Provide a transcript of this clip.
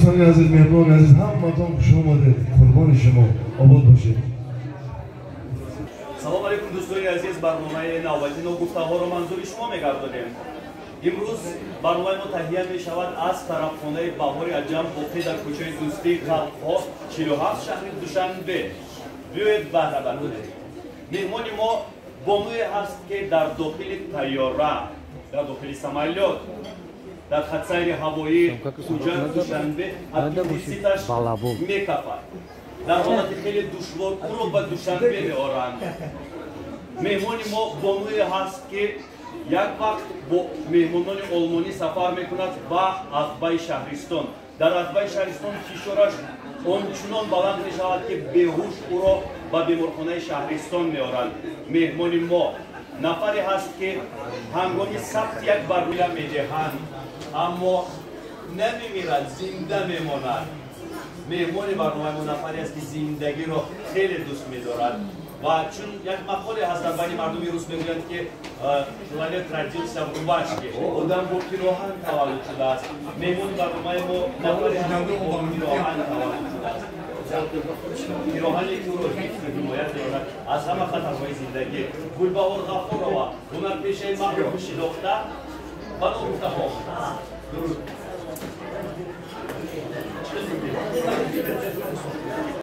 دوستان عزیز، مهمان عزیز، همتون خوش آمدید. قربان شما، آباد باشید. سلام علیکم دوستان عزیز. برنامه نوبتی گفتگو رو منظور شما می‌گردانیم. امروز برنامه ما تهیه می‌شود از طرفخانه بهار عجم واقع در کوچه دوستی خلق‌ها 47 شهر دوشنبه. بیایید بهره برداریم. مهمان ما بانوی هست که در داخل طیاره، در داخل سمالیات، در خط سیر هوایی کوچه دوشنبه اپندیسیتش می‌کپد. در حالت خیلی دشوار او را به دوشنبه می‌آورند. مهمان ما بانوی هست که یک وقت با مهمانان آلمانی سفر میکند به اتباع شهرستان. در اتباع شهرستان فشارش آنچنان بلند میشود که بیهوش او را به بیمارخانه شهرستان می‌آورند. مهمان ما نفری هست که هنگام ثبت یک برنامه میدهند اما نمیمیرد، زنده میماند. مهمان برنامه ما نفری است که زندگی را خیلی دوست می‌دارد و چون یک مقاله هست در بین مردم روس میگویند که ولایت родился в рубашке. آدم با پیراهن تولد شده است. مهمان برنامه ما نفری هست که با پیراهن تولد شده است. پیراهنی که او را حفظ و حمایت می‌کند از همه خطرهای زندگی. گلبهار غفورова هنرپیشه معروف شناخته بانو مفتاح درود.